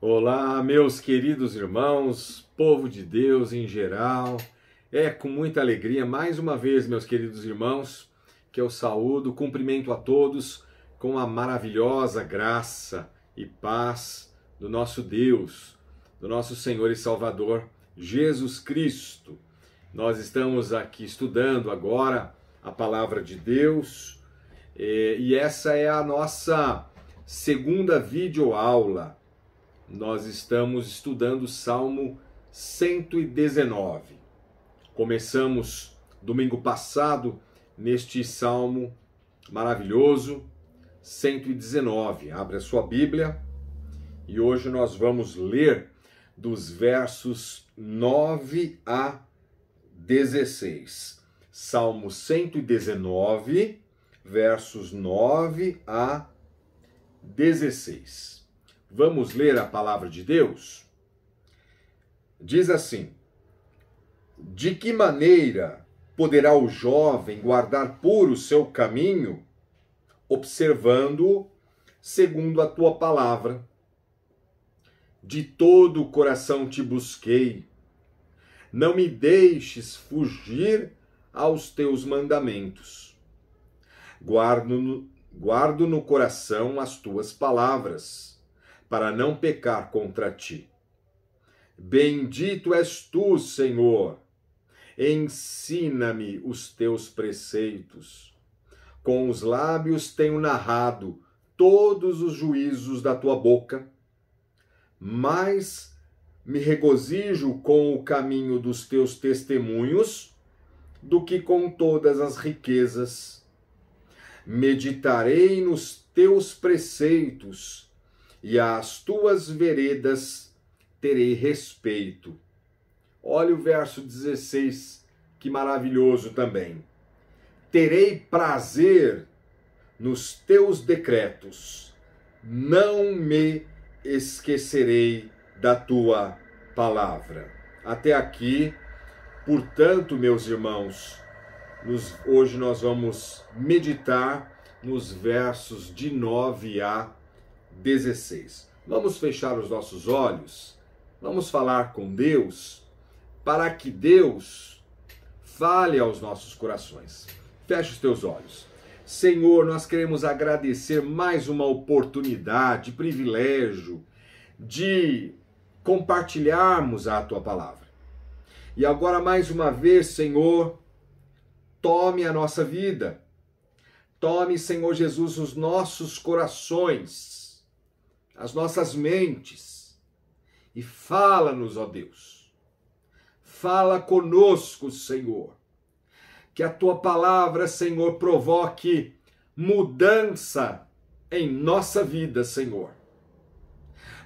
Olá, meus queridos irmãos, povo de Deus em geral. É com muita alegria, mais uma vez, meus queridos irmãos, que eu saúdo, cumprimento a todos com a maravilhosa graça e paz do nosso Deus, do nosso Senhor e Salvador, Jesus Cristo. Nós estamos aqui estudando agora a palavra de Deus e essa é a nossa segunda videoaula. Nós estamos estudando o Salmo 119. Começamos domingo passado neste Salmo maravilhoso, 119. Abre a sua Bíblia e hoje nós vamos ler dos versos 9 a 16. Salmo 119, versos 9 a 16. Vamos ler a palavra de Deus? Diz assim: de que maneira poderá o jovem guardar puro o seu caminho, observando-o segundo a tua palavra? De todo o coração te busquei, não me deixes fugir aos teus mandamentos. Guardo no coração as tuas palavras, para não pecar contra ti. Bendito és tu, Senhor. Ensina-me os teus preceitos. Com os lábios tenho narrado todos os juízos da tua boca, mas me regozijo com o caminho dos teus testemunhos do que com todas as riquezas. Meditarei nos teus preceitos, e às tuas veredas terei respeito. Olha o verso 16, que maravilhoso também. Terei prazer nos teus decretos, não me esquecerei da tua palavra. Até aqui, portanto, meus irmãos, hoje nós vamos meditar nos versos de 9 a 16. Vamos fechar os nossos olhos, vamos falar com Deus, para que Deus fale aos nossos corações. Feche os teus olhos. Senhor, nós queremos agradecer mais uma oportunidade, privilégio de compartilharmos a tua palavra. E agora, mais uma vez, Senhor, tome a nossa vida. Tome, Senhor Jesus, os nossos corações, as nossas mentes, e fala-nos, ó Deus. Fala conosco, Senhor. Que a tua palavra, Senhor, provoque mudança em nossa vida, Senhor.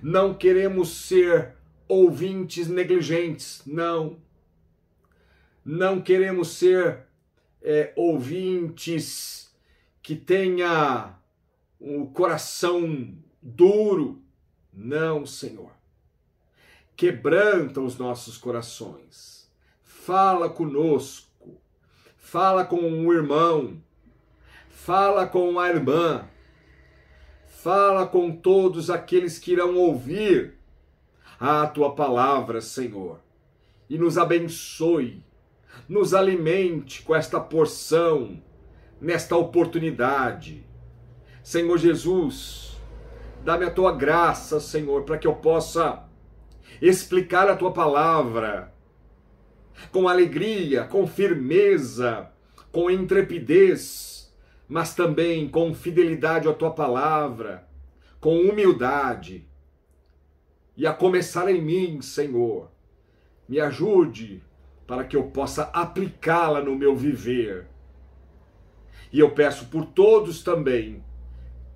Não queremos ser ouvintes negligentes, não. Não queremos ser ouvintes que tenha o coração duro. Não, Senhor. Quebranta os nossos corações. Fala conosco. Fala com o irmão. Fala com a irmã. Fala com todos aqueles que irão ouvir a tua palavra, Senhor. E nos abençoe. Nos alimente com esta porção, nesta oportunidade. Senhor Jesus, dá-me a tua graça, Senhor, para que eu possa explicar a tua palavra com alegria, com firmeza, com intrepidez, mas também com fidelidade à tua palavra, com humildade. E a começar em mim, Senhor, me ajude para que eu possa aplicá-la no meu viver. E eu peço por todos também,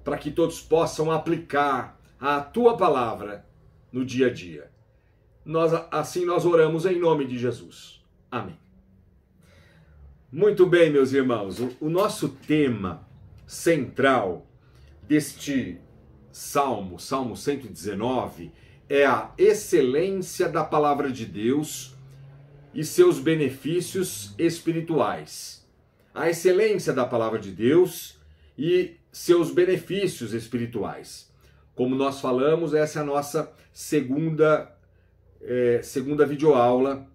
para que todos possam aplicar a tua palavra no dia a dia. Assim nós oramos em nome de Jesus. Amém. Muito bem, meus irmãos, o nosso tema central deste Salmo 119, é a excelência da palavra de Deus e seus benefícios espirituais. A excelência da palavra de Deus e seus benefícios espirituais. Como nós falamos, essa é a nossa segunda videoaula,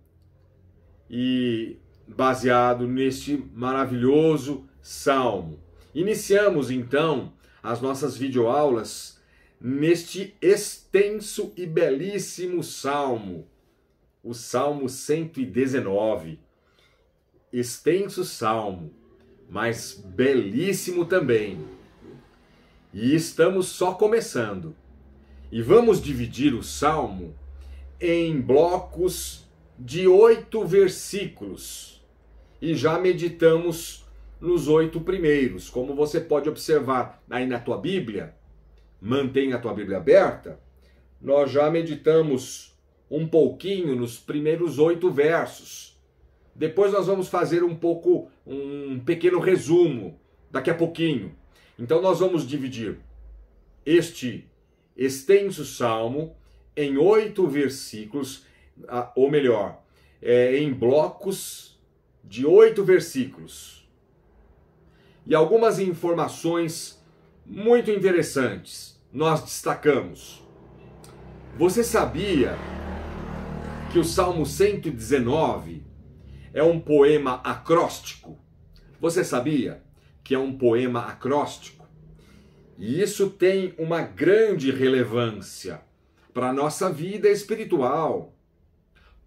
e baseado neste maravilhoso salmo. Iniciamos então as nossas videoaulas neste extenso e belíssimo salmo, o Salmo 119. Extenso salmo, mas belíssimo também. E estamos só começando. E vamos dividir o salmo em blocos de 8 versículos. E já meditamos nos 8 primeiros. Como você pode observar aí na tua Bíblia, mantenha a tua Bíblia aberta, nós já meditamos um pouquinho nos primeiros 8 versos. Depois nós vamos fazer um pequeno resumo daqui a pouquinho. Então nós vamos dividir este extenso salmo em 8 versículos, ou melhor, em blocos de 8 versículos. E algumas informações muito interessantes nós destacamos. Você sabia que o Salmo 119 é um poema acróstico? Você sabia que é um poema acróstico? E isso tem uma grande relevância para a nossa vida espiritual.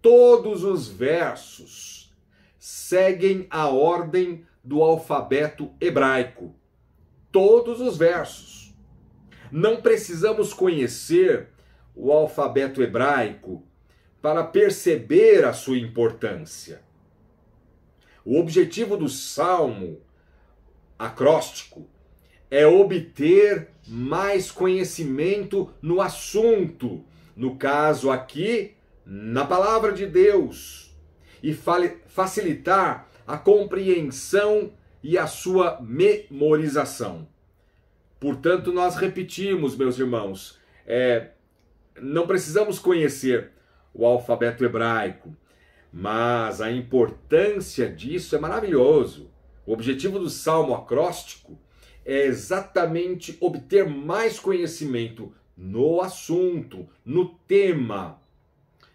Todos os versos seguem a ordem do alfabeto hebraico. Todos os versos. Não precisamos conhecer o alfabeto hebraico para perceber a sua importância. O objetivo do salmo acróstico é obter mais conhecimento no assunto, no caso aqui, na palavra de Deus, e facilitar a compreensão e a sua memorização. Portanto, nós repetimos, meus irmãos, não precisamos conhecer o alfabeto hebraico, mas a importância disso é maravilhoso. O objetivo do salmo acróstico é exatamente obter mais conhecimento no assunto, no tema,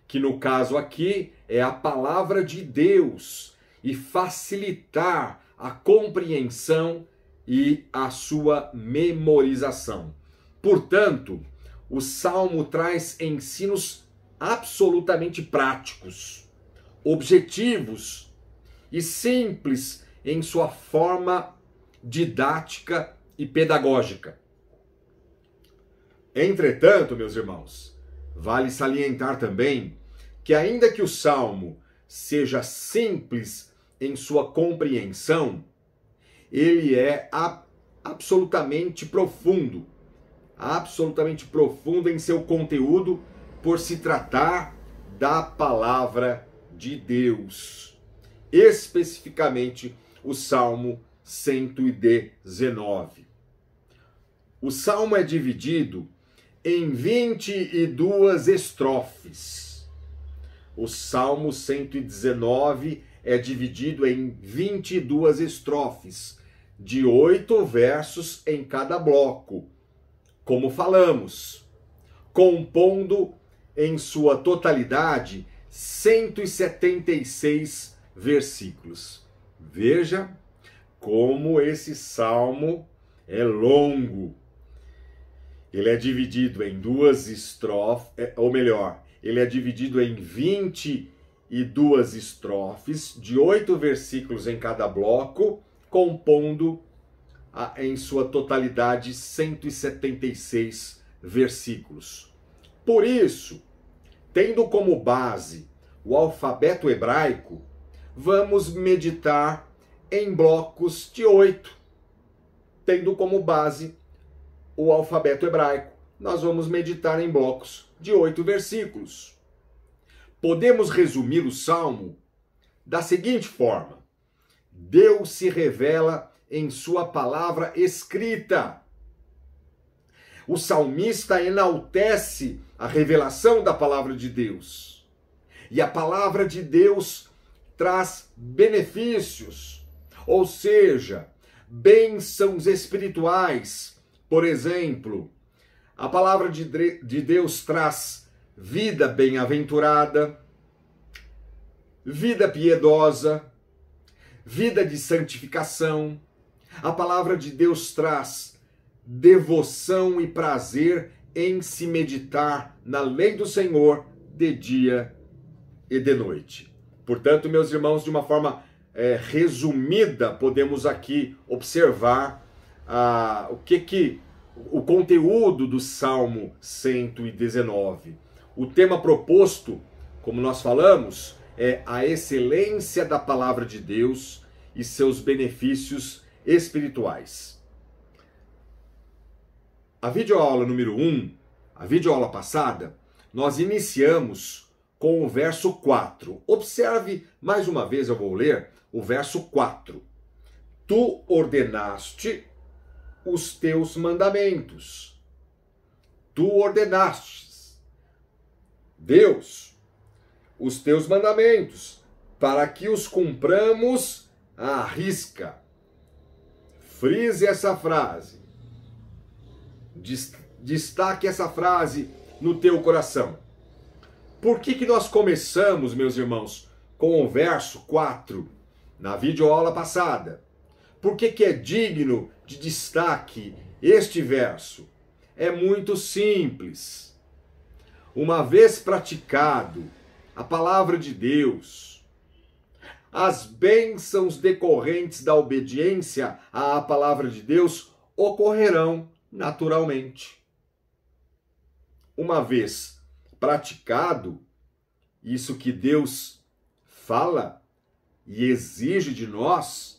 que no caso aqui é a palavra de Deus, e facilitar a compreensão e a sua memorização. Portanto, o salmo traz ensinos absolutamente práticos, objetivos e simples em sua forma didática e pedagógica. Entretanto, meus irmãos, vale salientar também que, ainda que o salmo seja simples em sua compreensão, ele é absolutamente profundo em seu conteúdo, por se tratar da palavra de Deus. Especificamente o Salmo 119. O salmo é dividido em 22 estrofes. O Salmo 119 é dividido em 22 estrofes, de 8 versos em cada bloco, como falamos, compondo em sua totalidade 176 versículos. Veja como esse salmo é longo. Ele é dividido em 2 estrofes, ou melhor, ele é dividido em 22 estrofes, de 8 versículos em cada bloco, compondo em sua totalidade 176 versículos. Por isso, tendo como base o alfabeto hebraico, vamos meditar em blocos de 8. Tendo como base o alfabeto hebraico, nós vamos meditar em blocos de 8 versículos. Podemos resumir o salmo da seguinte forma: Deus se revela em sua palavra escrita. O salmista enaltece a revelação da palavra de Deus. E a palavra de Deus traz benefícios, ou seja, bênçãos espirituais. Por exemplo, A palavra de Deus traz vida bem-aventurada, vida piedosa, vida de santificação. A palavra de Deus traz devoção e prazer em se meditar na lei do Senhor de dia e de noite. Portanto, meus irmãos, de uma forma resumida, podemos aqui observar o conteúdo do Salmo 119. O tema proposto, como nós falamos, é a excelência da palavra de Deus e seus benefícios espirituais. A videoaula número 1, a videoaula passada, nós iniciamos com o verso 4. Observe, mais uma vez eu vou ler o verso 4. Tu ordenaste os teus mandamentos. Tu ordenastes, Deus, os teus mandamentos, para que os cumpramos à risca. Frise essa frase. Destaque essa frase no teu coração. Por que nós começamos, meus irmãos, com o verso 4 na videoaula passada? Por que é digno de destaque este verso? É muito simples. Uma vez praticado a palavra de Deus, as bênçãos decorrentes da obediência à palavra de Deus ocorrerão naturalmente. Uma vez praticado isso que Deus fala e exige de nós,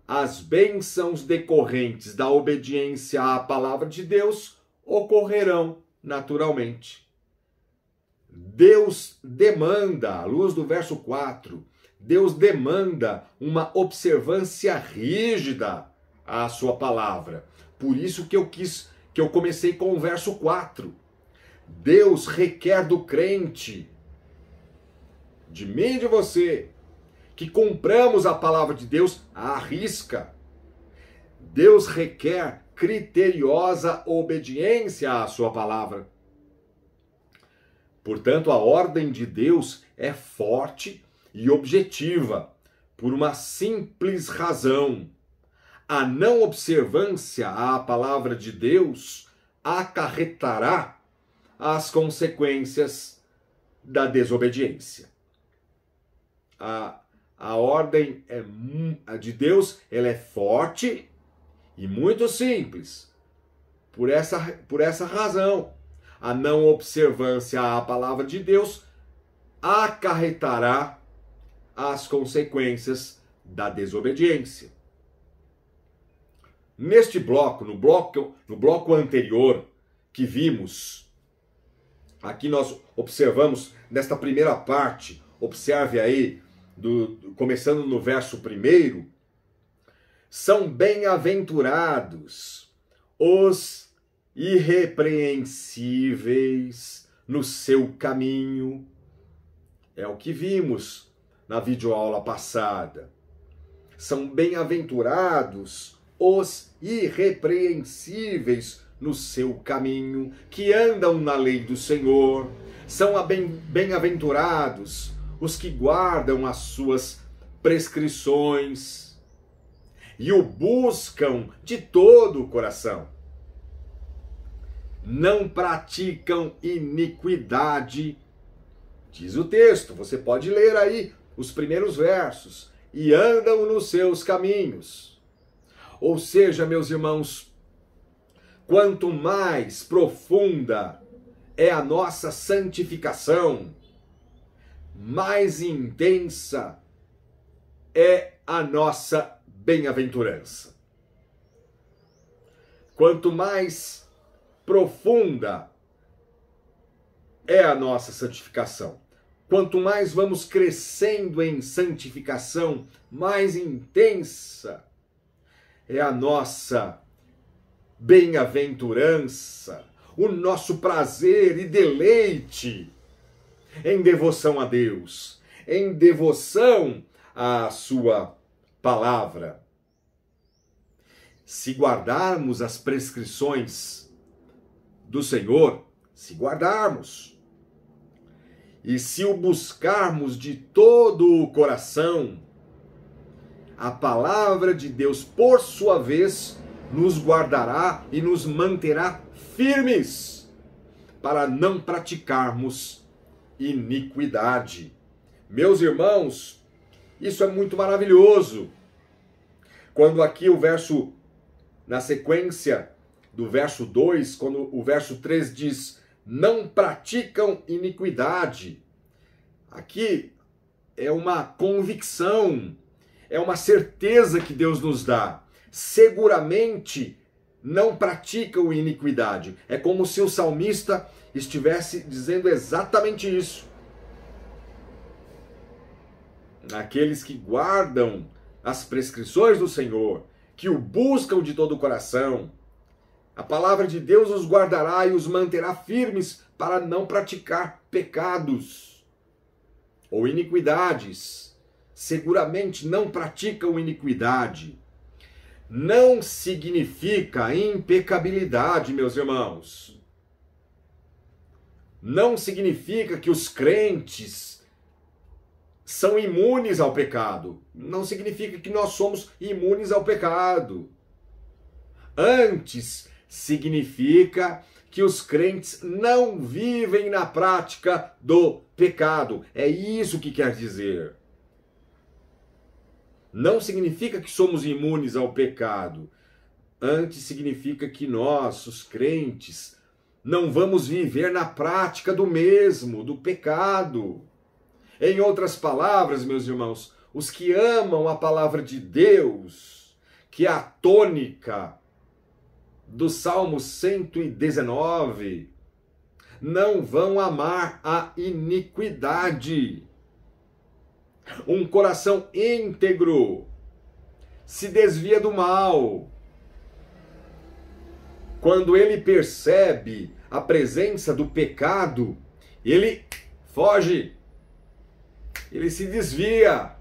as bênçãos decorrentes da obediência à palavra de Deus ocorrerão naturalmente. Deus demanda, à luz do verso 4, Deus demanda uma observância rígida à sua palavra. Por isso que eu comecei com o verso 4. Deus requer do crente, de mim e de você, que cumpramos a palavra de Deus à risca. Deus requer criteriosa obediência à sua palavra. Portanto, a ordem de Deus é forte e objetiva, por uma simples razão. A não observância à palavra de Deus acarretará as consequências da desobediência. A ordem de Deus, ela é forte e muito simples. Por essa razão, a não observância à palavra de Deus acarretará as consequências da desobediência. Neste bloco, no bloco anterior que vimos, aqui nós observamos nesta primeira parte, observe aí, começando no verso 1, são bem-aventurados os irrepreensíveis no seu caminho. É o que vimos na videoaula passada. São bem-aventurados os irrepreensíveis no seu caminho, que andam na lei do Senhor. São bem-aventurados os que guardam as suas prescrições e o buscam de todo o coração. Não praticam iniquidade, diz o texto, você pode ler aí os primeiros versos, e andam nos seus caminhos. Ou seja, meus irmãos, quanto mais profunda é a nossa santificação, mais intensa é a nossa bem-aventurança. Quanto mais profunda é a nossa santificação, quanto mais vamos crescendo em santificação, mais intensa é a nossa bem-aventurança, o nosso prazer e deleite em devoção a Deus, em devoção à sua palavra. Se guardarmos as prescrições do Senhor se guardarmos. E se o buscarmos de todo o coração, a palavra de Deus, por sua vez, nos guardará e nos manterá firmes para não praticarmos iniquidade. Meus irmãos, isso é muito maravilhoso. Quando aqui o verso, na sequência do verso 2, quando o verso 3 diz, não praticam iniquidade. Aqui é uma convicção, é uma certeza que Deus nos dá. Seguramente não praticam iniquidade. É como se o salmista estivesse dizendo exatamente isso. Aqueles que guardam as prescrições do Senhor, que o buscam de todo o coração, a palavra de Deus os guardará e os manterá firmes para não praticar pecados ou iniquidades. Seguramente não praticam iniquidade. Não significa impecabilidade, meus irmãos. Não significa que os crentes são imunes ao pecado. Não significa que nós somos imunes ao pecado. Antes, significa que os crentes não vivem na prática do pecado. É isso que quer dizer. Não significa que somos imunes ao pecado. Antes significa que nós, os crentes, não vamos viver na prática do mesmo, do pecado. Em outras palavras, meus irmãos, os que amam a palavra de Deus, que é a tônica do Salmo 119, não vão amar a iniquidade. Um coração íntegro se desvia do mal. Quando ele percebe a presença do pecado, ele foge, ele se desvia,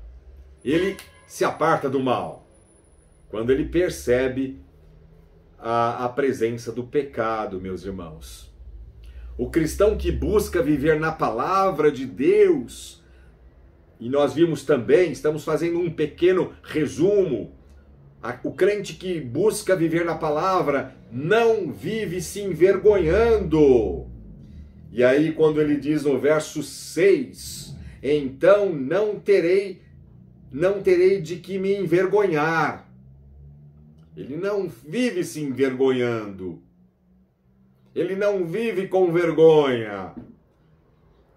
ele se aparta do mal. Quando ele percebe a presença do pecado, meus irmãos. O cristão que busca viver na palavra de Deus, e nós vimos também, estamos fazendo um pequeno resumo, o crente que busca viver na palavra não vive se envergonhando. E aí quando ele diz no verso 6, então não terei de que me envergonhar. Ele não vive se envergonhando. Ele não vive com vergonha.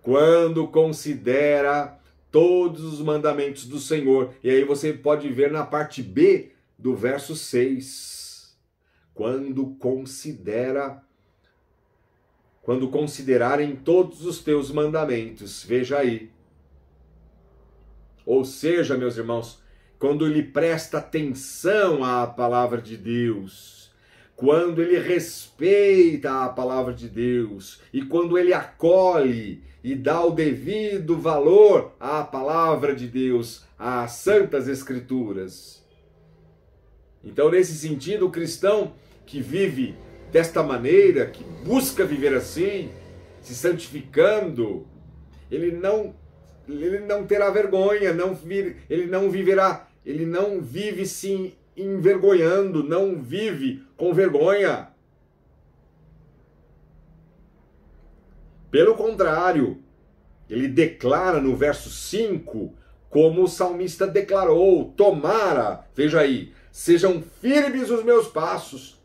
Quando considera todos os mandamentos do Senhor. E aí você pode ver na parte B do verso 6. Quando considerarem todos os teus mandamentos. Veja aí. Ou seja, meus irmãos, quando ele presta atenção à palavra de Deus, quando ele respeita a palavra de Deus e quando ele acolhe e dá o devido valor à palavra de Deus, às santas escrituras. Então, nesse sentido, o cristão que vive desta maneira, que busca viver assim, se santificando, ele não terá vergonha, ele não vive se envergonhando, não vive com vergonha. Pelo contrário, ele declara no verso 5, como o salmista declarou, tomara, veja aí, sejam firmes os meus passos.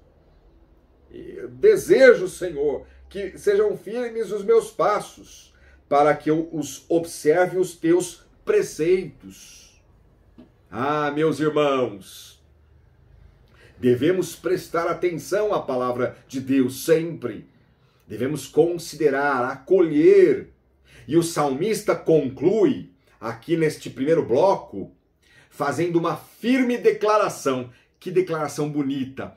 Eu desejo, Senhor, que sejam firmes os meus passos, para que eu os observe os teus preceitos. Ah, meus irmãos, devemos prestar atenção à palavra de Deus sempre. Devemos considerar, acolher. E o salmista conclui, aqui neste primeiro bloco, fazendo uma firme declaração. Que declaração bonita!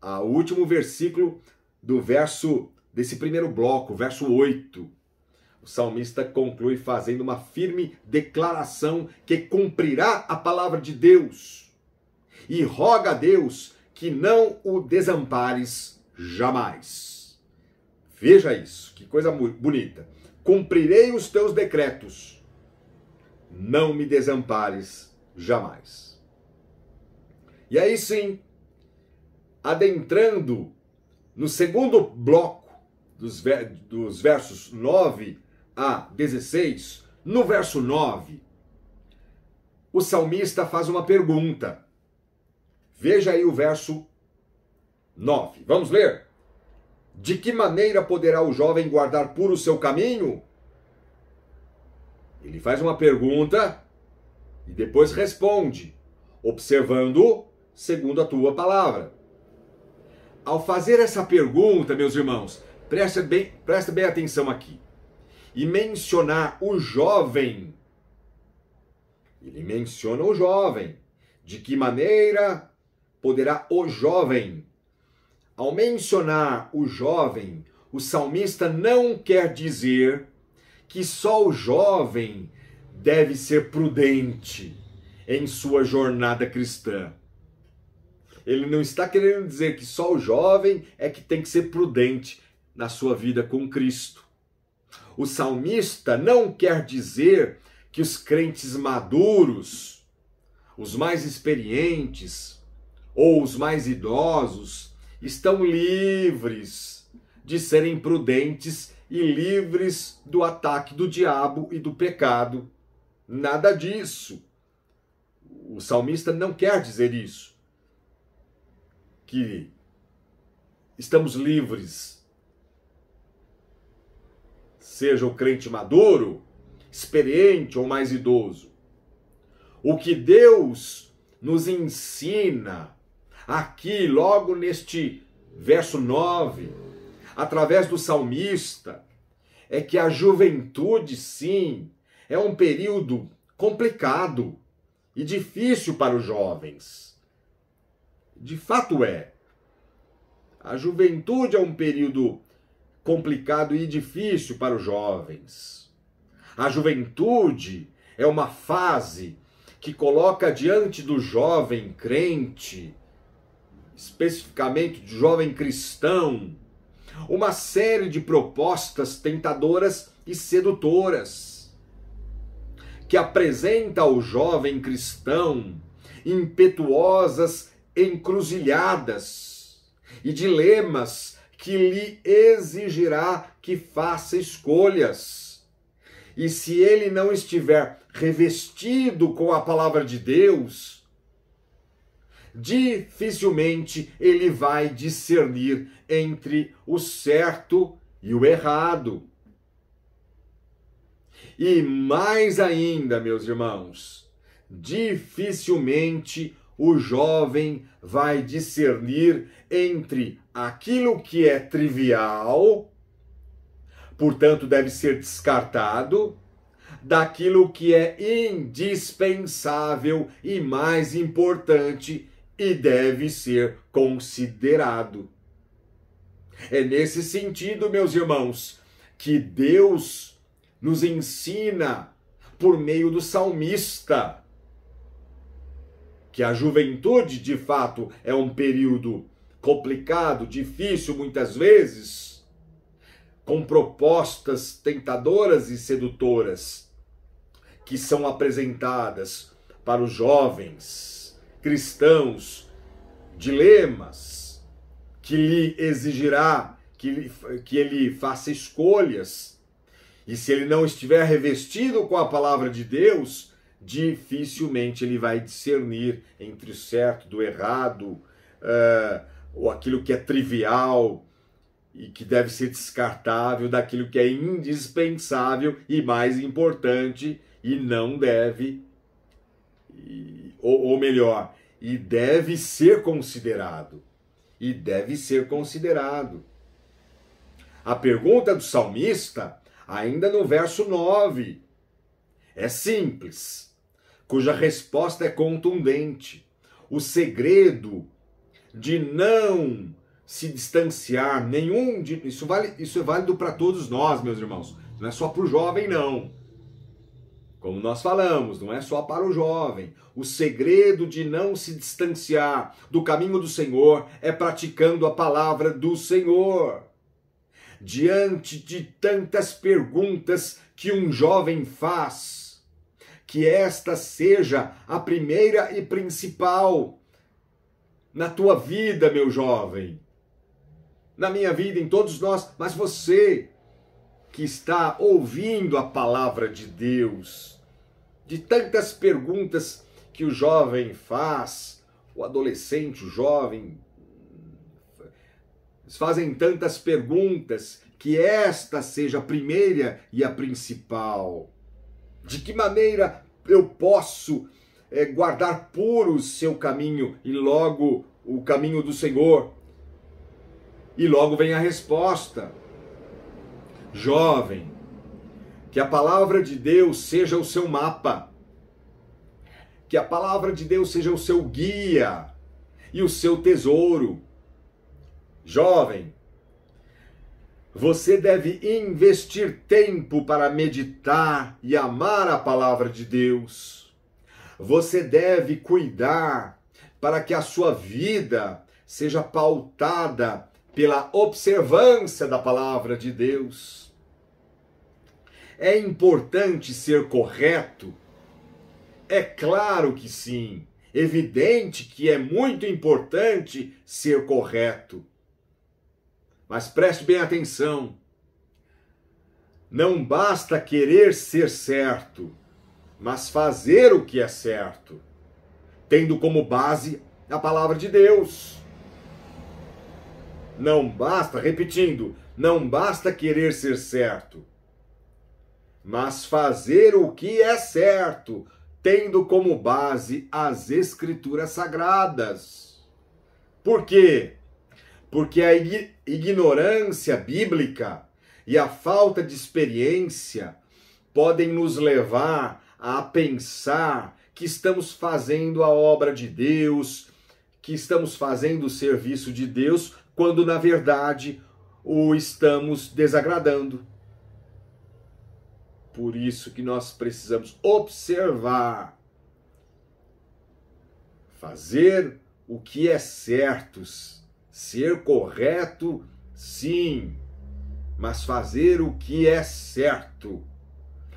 O último versículo desse primeiro bloco, verso 8. O salmista conclui fazendo uma firme declaração que cumprirá a palavra de Deus. E roga a Deus que não o desampares jamais. Veja isso, que coisa bonita. Cumprirei os teus decretos, não me desampares jamais. E aí sim, adentrando no segundo bloco dos versos 9 a 16, no verso 9, o salmista faz uma pergunta. Veja aí o verso 9. Vamos ler? De que maneira poderá o jovem guardar puro o seu caminho? Ele faz uma pergunta e depois responde, observando segundo a tua palavra. Ao fazer essa pergunta, meus irmãos, presta bem atenção aqui. E mencionar o jovem. Ele menciona o jovem. De que maneira poderá o jovem? Ao mencionar o jovem, o salmista não quer dizer que só o jovem deve ser prudente em sua jornada cristã. Ele não está querendo dizer que só o jovem é que tem que ser prudente na sua vida com Cristo. O salmista não quer dizer que os crentes maduros, os mais experientes ou os mais idosos estão livres de serem prudentes e livres do ataque do diabo e do pecado. Nada disso. O salmista não quer dizer isso. Que estamos livres. Seja o crente maduro, experiente ou mais idoso. O que Deus nos ensina aqui, logo neste verso 9, através do salmista, é que a juventude, sim, é um período complicado e difícil para os jovens. De fato é. A juventude é um período complicado e difícil para os jovens. A juventude é uma fase que coloca diante do jovem crente, especificamente do jovem cristão, uma série de propostas tentadoras e sedutoras, que apresenta ao jovem cristão impetuosas encruzilhadas e dilemas que lhe exigirá que faça escolhas. E se ele não estiver revestido com a palavra de Deus, dificilmente ele vai discernir entre o certo e o errado. E mais ainda, meus irmãos, dificilmente o jovem vai discernir entre aquilo que é trivial, portanto deve ser descartado, daquilo que é indispensável e mais importante e deve ser considerado. É nesse sentido, meus irmãos, que Deus nos ensina por meio do salmista que a juventude, de fato, é um período complicado, difícil muitas vezes, com propostas tentadoras e sedutoras que são apresentadas para os jovens cristãos, dilemas que lhe exigirá que ele faça escolhas. E se ele não estiver revestido com a palavra de Deus, dificilmente ele vai discernir entre o certo do errado, ou aquilo que é trivial e que deve ser descartável, daquilo que é indispensável e mais importante e não deve, ou melhor, e deve ser considerado. E deve ser considerado. A pergunta do salmista, ainda no verso 9, é simples, cuja resposta é contundente. O segredo de não se distanciar isso é válido para todos nós, meus irmãos. Não é só para o jovem, não. Como nós falamos, não é só para o jovem. O segredo de não se distanciar do caminho do Senhor é praticando a palavra do Senhor. diante de tantas perguntas que um jovem faz, que esta seja a primeira e principal na tua vida, meu jovem, na minha vida, em todos nós, mas você que está ouvindo a palavra de Deus, de tantas perguntas que o jovem faz, o adolescente, o jovem, eles fazem tantas perguntas, que esta seja a primeira e a principal. De que maneira eu posso guardar puro o seu caminho e logo o caminho do Senhor? E logo vem a resposta. Jovem, que a palavra de Deus seja o seu mapa, que a palavra de Deus seja o seu guia e o seu tesouro. Jovem, você deve investir tempo para meditar e amar a palavra de Deus. Você deve cuidar para que a sua vida seja pautada pela observância da palavra de Deus. É importante ser correto? É claro que sim. Evidente que é muito importante ser correto. Mas preste bem atenção. Não basta querer ser certo, mas fazer o que é certo, tendo como base a palavra de Deus. Não basta, repetindo, não basta querer ser certo, mas fazer o que é certo, tendo como base as Escrituras Sagradas. Por quê? Porque a ignorância bíblica e a falta de experiência podem nos levar a pensar que estamos fazendo a obra de Deus, que estamos fazendo o serviço de Deus, quando na verdade o estamos desagradando. Por isso que nós precisamos observar, fazer o que é certo, ser correto, sim, mas fazer o que é certo,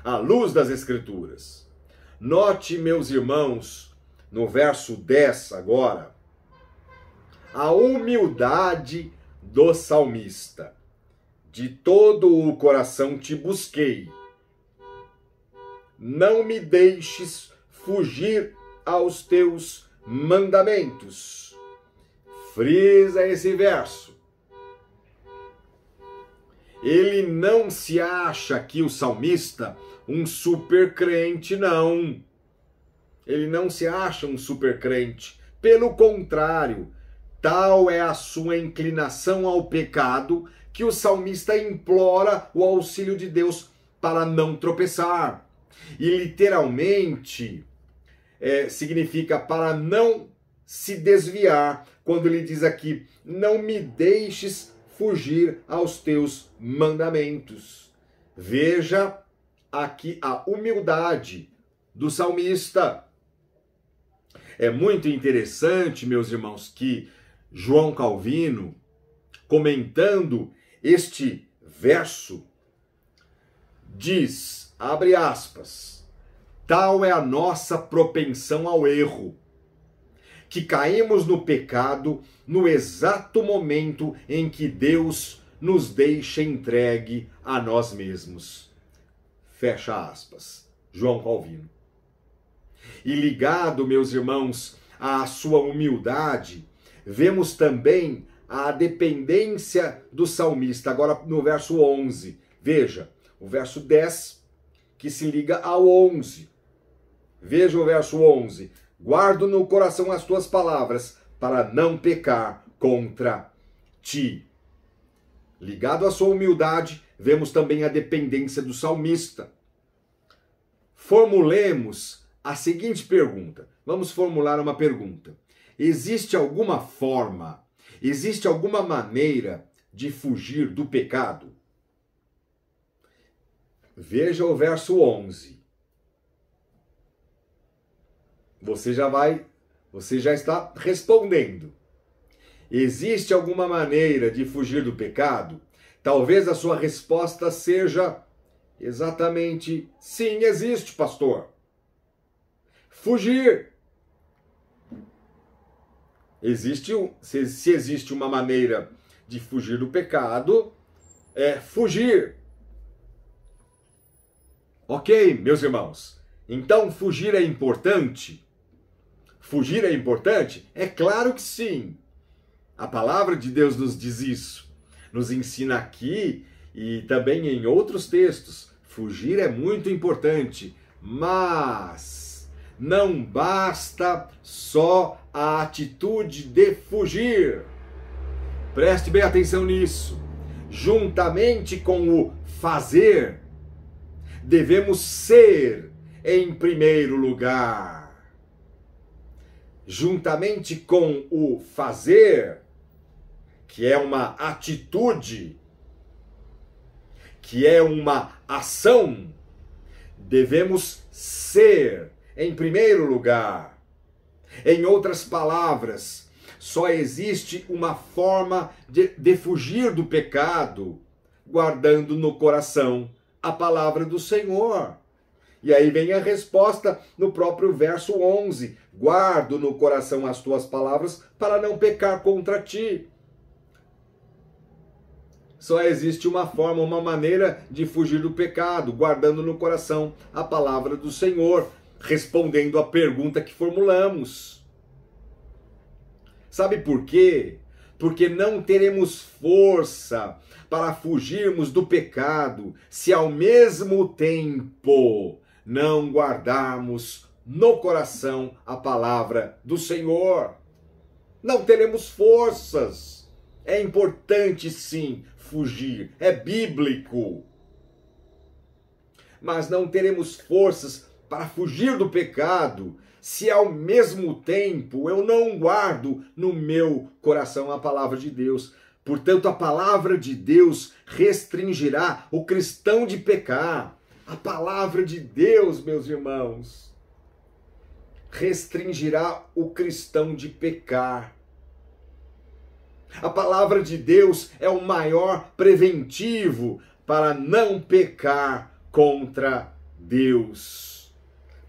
à luz das Escrituras. Note, meus irmãos, no verso 10 agora, a humildade do salmista. De todo o coração te busquei. Não me deixes fugir aos teus mandamentos. Frisa esse verso. Ele não se acha aqui, o salmista, um super crente, não. Ele não se acha um super crente. Pelo contrário, tal é a sua inclinação ao pecado que o salmista implora o auxílio de Deus para não tropeçar. E literalmente significa para não se desviar, quando ele diz aqui, não me deixes fugir aos teus mandamentos. Veja aqui a humildade do salmista. É muito interessante, meus irmãos, que João Calvino, comentando este verso, diz, abre aspas, tal é a nossa propensão ao erro, que caímos no pecado no exato momento em que Deus nos deixa entregue a nós mesmos. Fecha aspas. João Calvino. E ligado, meus irmãos, à sua humildade, vemos também a dependência do salmista, agora no verso 11. Veja, o verso 10, que se liga ao 11. Veja o verso 11. Guardo no coração as tuas palavras, para não pecar contra ti. Ligado à sua humildade, vemos também a dependência do salmista. Formulemos a seguinte pergunta. Vamos formular uma pergunta. Existe alguma forma, existe alguma maneira de fugir do pecado? Veja o verso 11. Você já está respondendo. Existe alguma maneira de fugir do pecado? Talvez a sua resposta seja exatamente: sim, existe, pastor. Fugir. Se existe uma maneira de fugir do pecado, é fugir. Ok, meus irmãos. Então fugir é importante? Fugir é importante? É claro que sim. A palavra de Deus nos diz isso. Nos ensina aqui e também em outros textos. Fugir é muito importante, mas não basta só a atitude de fugir. Preste bem atenção nisso. Juntamente com o fazer, devemos ser em primeiro lugar. Juntamente com o fazer, que é uma atitude, que é uma ação, devemos ser em primeiro lugar. Em outras palavras, só existe uma forma de fugir do pecado, guardando no coração a palavra do Senhor. E aí vem a resposta no próprio verso 11. Guardo no coração as tuas palavras para não pecar contra ti. Só existe uma forma, uma maneira de fugir do pecado, guardando no coração a palavra do Senhor, respondendo à pergunta que formulamos. Sabe por quê? Porque não teremos força para fugirmos do pecado se ao mesmo tempo não guardarmos no coração a palavra do Senhor. Não teremos forças. É importante sim fugir, é bíblico. Mas não teremos forças para fugir do pecado se ao mesmo tempo eu não guardo no meu coração a palavra de Deus. Portanto, a palavra de Deus restringirá o cristão de pecar. A palavra de Deus, meus irmãos, restringirá o cristão de pecar. A palavra de Deus é o maior preventivo para não pecar contra Deus.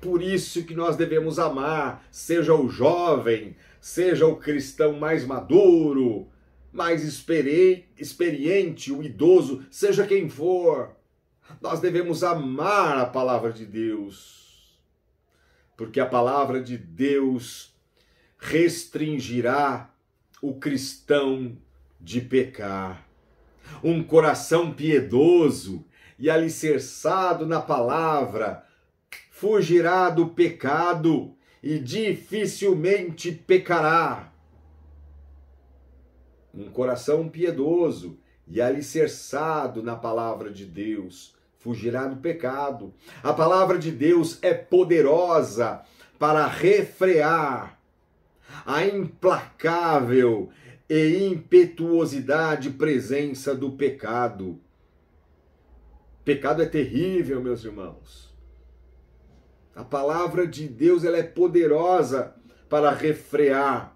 Por isso que nós devemos amar, seja o jovem, seja o cristão mais maduro, mais experiente, o idoso, seja quem for. Nós devemos amar a palavra de Deus, porque a palavra de Deus restringirá o cristão de pecar. Um coração piedoso e alicerçado na palavra fugirá do pecado e dificilmente pecará. Um coração piedoso e alicerçado na palavra de Deus fugirá do pecado. A palavra de Deus é poderosa para refrear a implacável e impetuosidade presença do pecado. Pecado é terrível, meus irmãos. A palavra de Deus ela é poderosa para refrear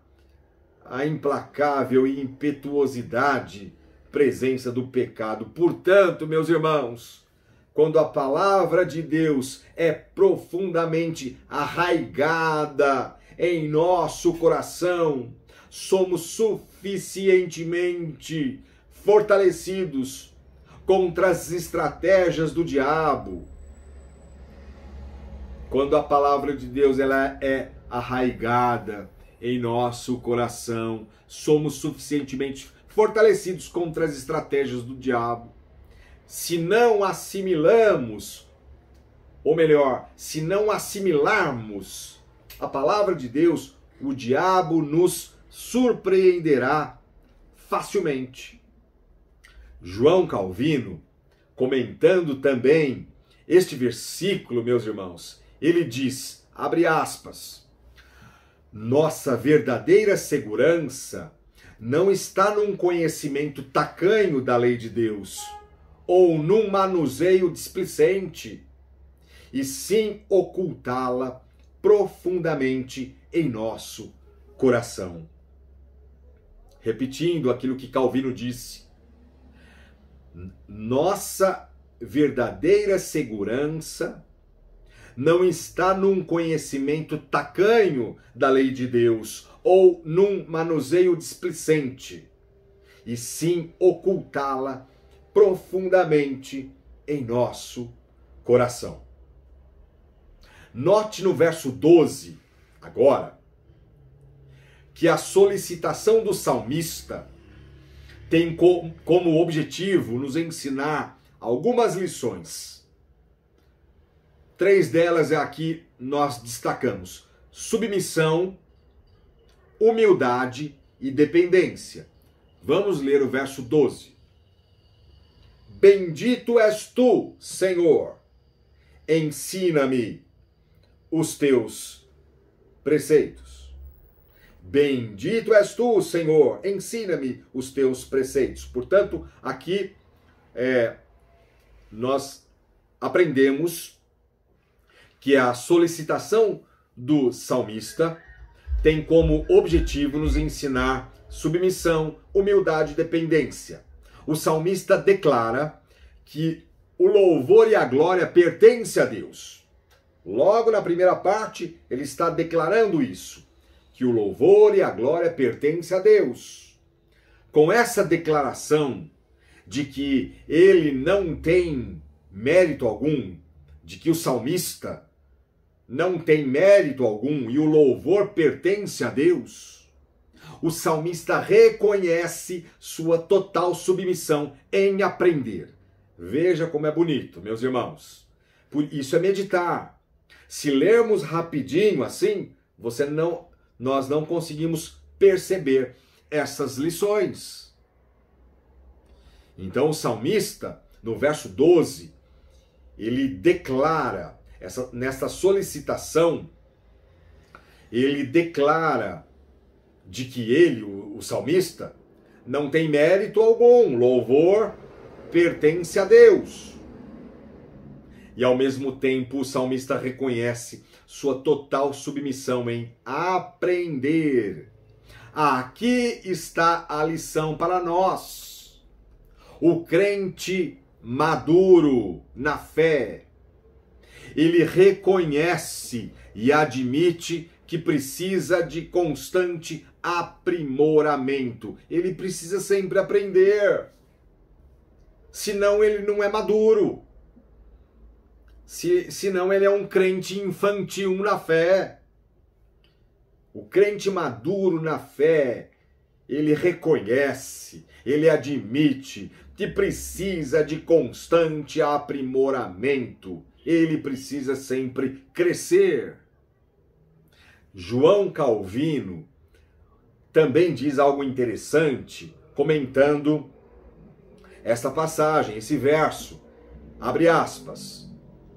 a implacável e impetuosidade presença do pecado. Portanto, meus irmãos, quando a palavra de Deus é profundamente arraigada em nosso coração, somos suficientemente fortalecidos contra as estratégias do diabo. Quando a palavra de Deus ela é arraigada em nosso coração, somos suficientemente fortalecidos contra as estratégias do diabo. Se não assimilarmos a palavra de Deus, o diabo nos surpreenderá facilmente. João Calvino, comentando também este versículo, meus irmãos, ele diz, abre aspas, nossa verdadeira segurança não está num conhecimento tacanho da lei de Deus, ou num manuseio displicente, e sim ocultá-la profundamente em nosso coração. Repetindo aquilo que Calvino disse, Nossa verdadeira segurança não está num conhecimento tacanho da lei de Deus ou num manuseio displicente, e sim ocultá-la profundamente em nosso coração. Note no verso 12, agora, que a solicitação do salmista tem como objetivo nos ensinar algumas lições. 3 delas aqui nós destacamos: submissão, humildade e dependência. Vamos ler o verso 12. Bendito és tu, Senhor, ensina-me os teus preceitos. Bendito és tu, Senhor, ensina-me os teus preceitos. Portanto, aqui nós aprendemos que a solicitação do salmista tem como objetivo nos ensinar submissão, humildade e dependência. O salmista declara que o louvor e a glória pertencem a Deus. Logo na primeira parte, ele está declarando isso, que o louvor e a glória pertencem a Deus. Com essa declaração de que ele não tem mérito algum, de que o salmista não tem mérito algum e o louvor pertence a Deus, o salmista reconhece sua total submissão em aprender. Veja como é bonito, meus irmãos. Por isso é meditar. Se lermos rapidinho assim, nós não conseguimos perceber essas lições. Então o salmista, no verso 12, ele declara, nesta solicitação, ele declara de que ele, o salmista, não tem mérito algum, louvor pertence a Deus. E ao mesmo tempo o salmista reconhece sua total submissão em aprender. Aqui está a lição para nós. O crente maduro na fé, ele reconhece e admite que precisa de constante aprimoramento. Ele precisa sempre aprender. Senão ele não é maduro. Senão ele é um crente infantil na fé. O crente maduro na fé, ele reconhece, ele admite que precisa de constante aprimoramento. Ele precisa sempre crescer. João Calvino também diz algo interessante, comentando esta passagem, esse verso. Abre aspas.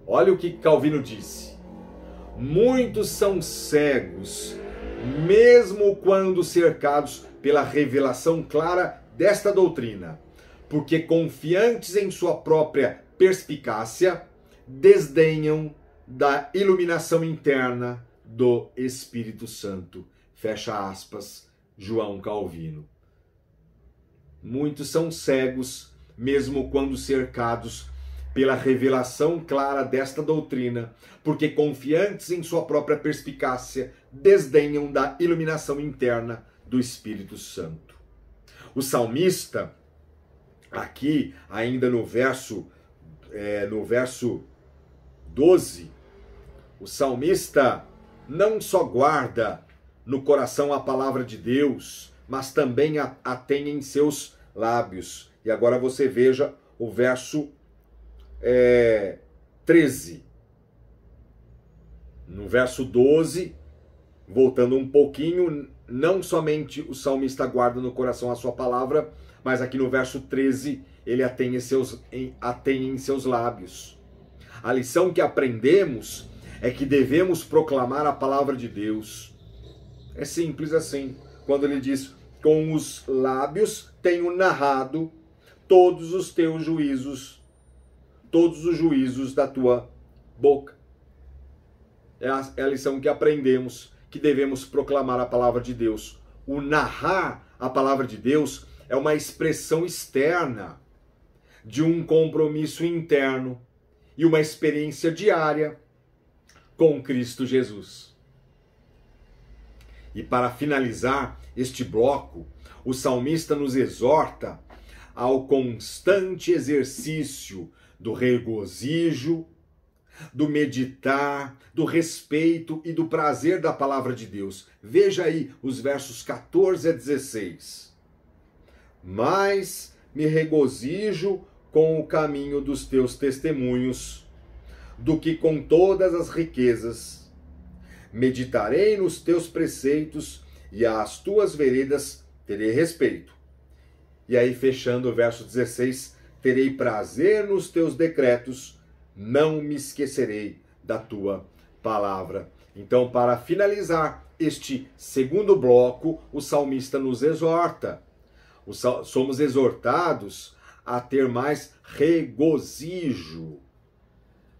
Olha o que Calvino disse. Muitos são cegos, mesmo quando cercados pela revelação clara desta doutrina, porque confiantes em sua própria perspicácia, desdenham da iluminação interna do Espírito Santo. Fecha aspas, João Calvino. Muitos são cegos, mesmo quando cercados pela revelação clara desta doutrina, porque confiantes em sua própria perspicácia, desdenham da iluminação interna do Espírito Santo. O salmista, aqui, ainda no verso 12, o salmista não só guarda no coração a palavra de Deus, mas também a tem em seus lábios. E agora você veja o verso 13. No verso 12, voltando um pouquinho, não somente o salmista guarda no coração a sua palavra, mas aqui no verso 13, ele a tem em seus lábios. A lição que aprendemos é que devemos proclamar a palavra de Deus. É simples assim. Quando ele diz, com os lábios tenho narrado todos os teus juízos, todos os juízos da tua boca. É a lição que aprendemos, que devemos proclamar a palavra de Deus. O narrar a palavra de Deus é uma expressão externa de um compromisso interno e uma experiência diária com Cristo Jesus. E para finalizar este bloco, o salmista nos exorta ao constante exercício do regozijo, do meditar, do respeito e do prazer da palavra de Deus. Veja aí os versos 14 a 16. Mas me regozijo com o caminho dos teus testemunhos, do que com todas as riquezas. Meditarei nos teus preceitos e às tuas veredas terei respeito. E aí, fechando o verso 16, terei prazer nos teus decretos, não me esquecerei da tua palavra. Então, para finalizar este segundo bloco, o salmista nos exorta. Somos exortados a ter mais regozijo,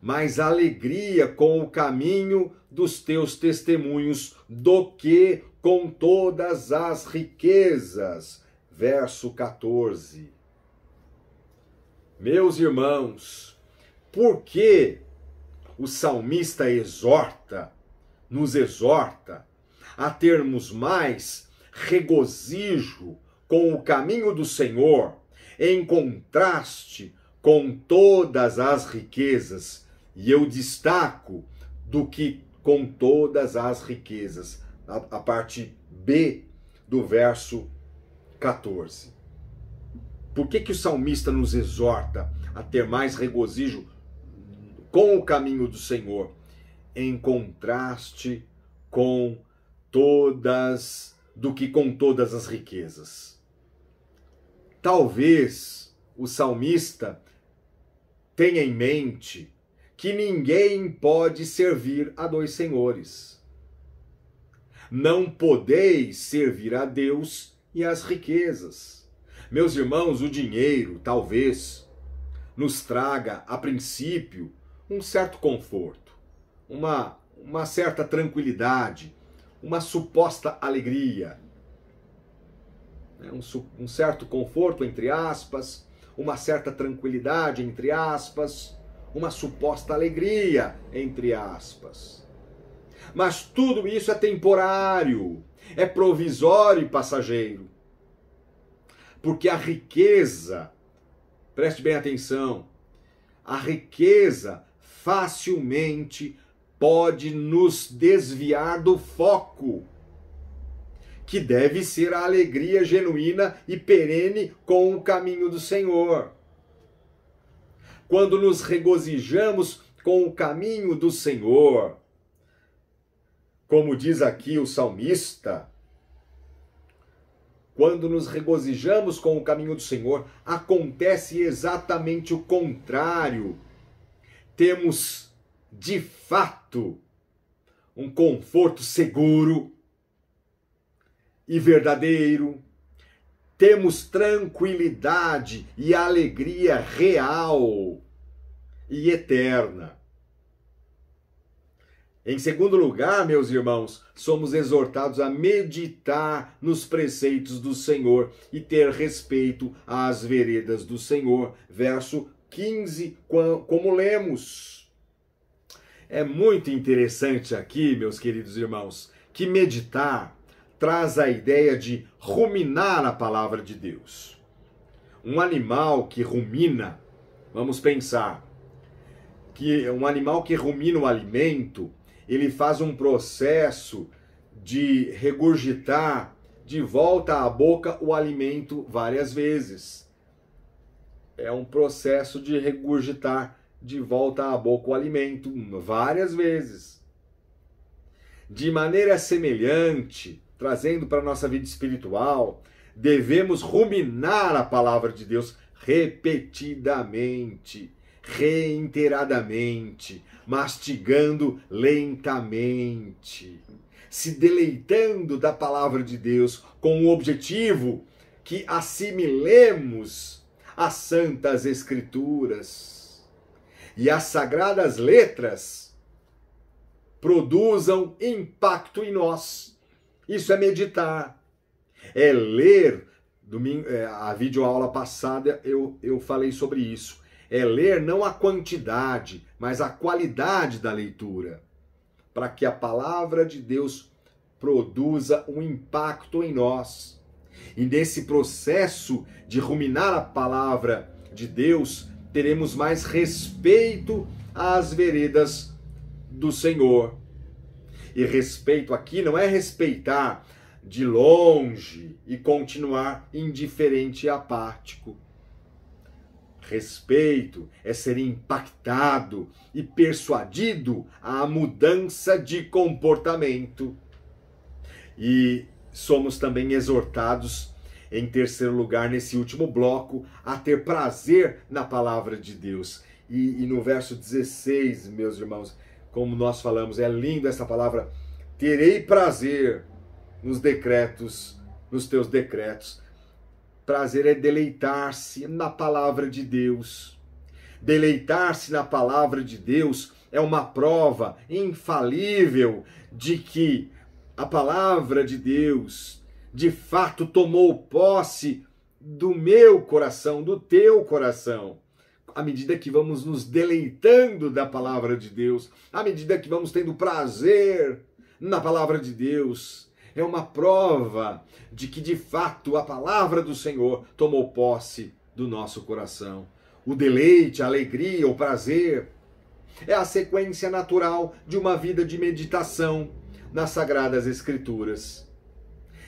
mais alegria com o caminho dos teus testemunhos do que com todas as riquezas. Verso 14. Meus irmãos, por que o salmista nos exorta a termos mais regozijo com o caminho do Senhor, em contraste com todas as riquezas? E eu destaco do que com todas as riquezas, a parte B do verso 14. Por que o salmista nos exorta a ter mais regozijo com o caminho do Senhor, em contraste com do que com todas as riquezas? Talvez o salmista tenha em mente que ninguém pode servir a dois senhores. Não podeis servir a Deus e às riquezas. Meus irmãos, o dinheiro talvez nos traga, a princípio, um certo conforto, uma certa tranquilidade, uma suposta alegria, um certo conforto, entre aspas, uma certa tranquilidade, entre aspas, uma suposta alegria, entre aspas. Mas tudo isso é temporário, é provisório e passageiro. Porque a riqueza, preste bem atenção, a riqueza facilmente pode nos desviar do foco, que deve ser a alegria genuína e perene com o caminho do Senhor. Quando nos regozijamos com o caminho do Senhor, como diz aqui o salmista, quando nos regozijamos com o caminho do Senhor, acontece exatamente o contrário. Temos, de fato, um conforto seguro e verdadeiro. Temos tranquilidade e alegria real e eterna. Em segundo lugar, meus irmãos, somos exortados a meditar nos preceitos do Senhor e ter respeito às veredas do Senhor. Verso 15, como lemos. É muito interessante aqui, meus queridos irmãos, que meditar traz a ideia de ruminar a palavra de Deus. Um animal que rumina, vamos pensar, que um animal que rumina o alimento, ele faz um processo de regurgitar de volta à boca o alimento várias vezes. É um processo de regurgitar de volta à boca o alimento várias vezes. De maneira semelhante, trazendo para a nossa vida espiritual, devemos ruminar a palavra de Deus repetidamente, reiteradamente, mastigando lentamente, se deleitando da palavra de Deus com o objetivo que assimilemos as santas escrituras e as sagradas letras produzam impacto em nós. Isso é meditar, é ler a videoaula passada eu falei sobre isso. É ler não a quantidade, mas a qualidade da leitura, para que a palavra de Deus produza um impacto em nós. E nesse processo de ruminar a palavra de Deus, teremos mais respeito às veredas do Senhor. E respeito aqui não é respeitar de longe e continuar indiferente e apático. Respeito é ser impactado e persuadido à mudança de comportamento. E somos também exortados, em terceiro lugar, nesse último bloco, a ter prazer na palavra de Deus. E no verso 16, meus irmãos, como nós falamos, é lindo essa palavra, terei prazer nos decretos, nos teus decretos. Prazer é deleitar-se na palavra de Deus. Deleitar-se na palavra de Deus é uma prova infalível de que a palavra de Deus de fato tomou posse do meu coração, do teu coração. À medida que vamos nos deleitando da palavra de Deus, à medida que vamos tendo prazer na palavra de Deus, é uma prova de que, de fato, a palavra do Senhor tomou posse do nosso coração. O deleite, a alegria, o prazer é a sequência natural de uma vida de meditação nas Sagradas Escrituras.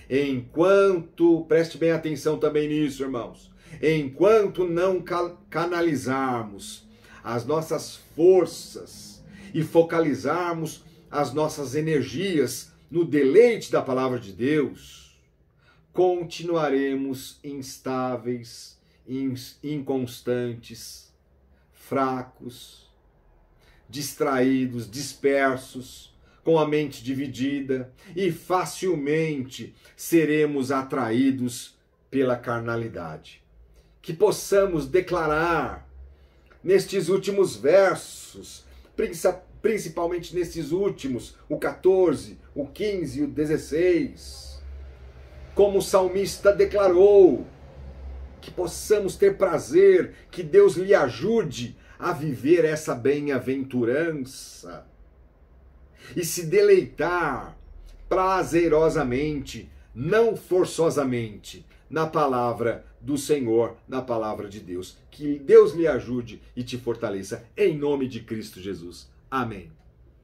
Enquanto, preste bem atenção também nisso, irmãos, enquanto não canalizarmos as nossas forças e focalizarmos as nossas energias no deleite da palavra de Deus, continuaremos instáveis, inconstantes, fracos, distraídos, dispersos, com a mente dividida, e facilmente seremos atraídos pela carnalidade. Que possamos declarar nestes últimos versos, principalmente nesses últimos, o 14, o 15 e o 16, como o salmista declarou, que possamos ter prazer, que Deus lhe ajude a viver essa bem-aventurança e se deleitar prazerosamente, não forçosamente, na palavra do Senhor, na palavra de Deus. Que Deus lhe ajude e te fortaleça, em nome de Cristo Jesus. Amém.